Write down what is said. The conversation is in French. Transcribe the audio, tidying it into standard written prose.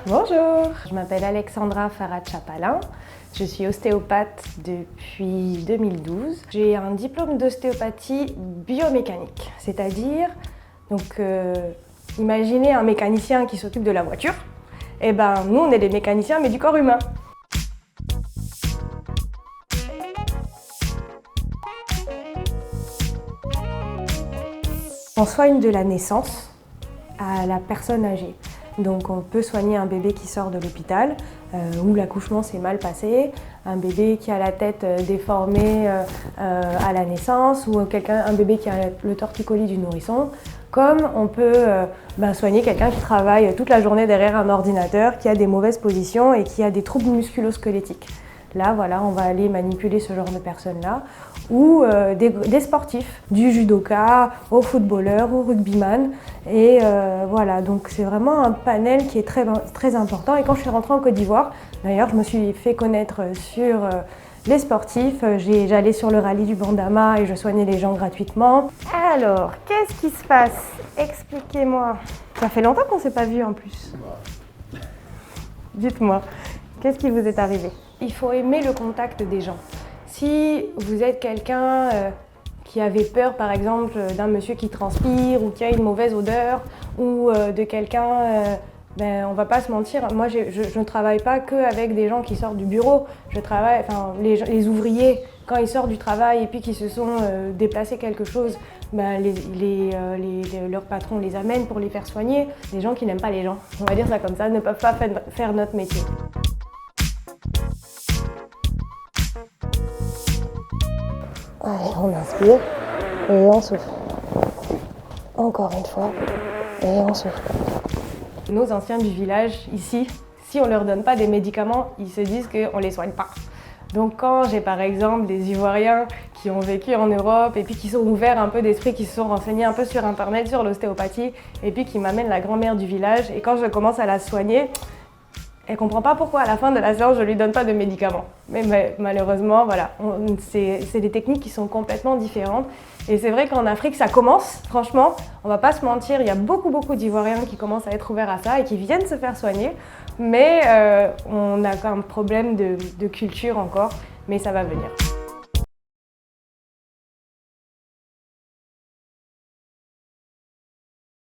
Bonjour, je m'appelle Alexandra Farad-Chapalin. Je suis ostéopathe depuis 2012. J'ai un diplôme d'ostéopathie biomécanique, c'est-à-dire, imaginez un mécanicien qui s'occupe de la voiture. Eh ben, nous, on est des mécaniciens, mais du corps humain. On soigne de la naissance à la personne âgée. Donc on peut soigner un bébé qui sort de l'hôpital, où l'accouchement s'est mal passé, un bébé qui a la tête déformée à la naissance, ou un bébé qui a le torticolis du nourrisson, comme on peut soigner quelqu'un qui travaille toute la journée derrière un ordinateur, qui a des mauvaises positions et qui a des troubles musculo-squelettiques. Là, voilà, on va aller manipuler ce genre de personnes-là, ou des sportifs, du judoka au footballeur, au rugbyman. Et voilà, donc c'est vraiment un panel qui est très important. Et quand je suis rentrée en Côte d'Ivoire, d'ailleurs, je me suis fait connaître sur les sportifs. J'allais sur le rallye du Bandama et je soignais les gens gratuitement. Alors, qu'est-ce qui se passe? Expliquez-moi. Ça fait longtemps qu'on ne s'est pas vu en plus. Dites-moi, qu'est-ce qui vous est arrivé? Il faut aimer le contact des gens. Si vous êtes quelqu'un qui avait peur, par exemple, d'un monsieur qui transpire ou qui a une mauvaise odeur, ou de quelqu'un, on va pas se mentir, moi je ne travaille pas qu'avec des gens qui sortent du bureau. Je travaille, les ouvriers, quand ils sortent du travail et puis qu'ils se sont déplacés quelque chose, leur patron les amène pour les faire soigner. Les gens qui n'aiment pas les gens, on va dire ça comme ça, ne peuvent pas faire notre métier. Allez, on inspire et on souffle. Encore une fois et on souffle. Nos anciens du village, ici, si on ne leur donne pas des médicaments, ils se disent qu'on ne les soigne pas. Donc quand j'ai par exemple des Ivoiriens qui ont vécu en Europe et puis qui sont ouverts un peu d'esprit, qui se sont renseignés un peu sur internet, sur l'ostéopathie, et puis qui m'amènent la grand-mère du village, et quand je commence à la soigner, elle ne comprend pas pourquoi à la fin de la séance je ne lui donne pas de médicaments. Mais malheureusement, voilà, c'est des techniques qui sont complètement différentes. Et c'est vrai qu'en Afrique, ça commence, franchement, on ne va pas se mentir, il y a beaucoup d'Ivoiriens qui commencent à être ouverts à ça et qui viennent se faire soigner. Mais on a quand même un problème de culture encore, mais ça va venir.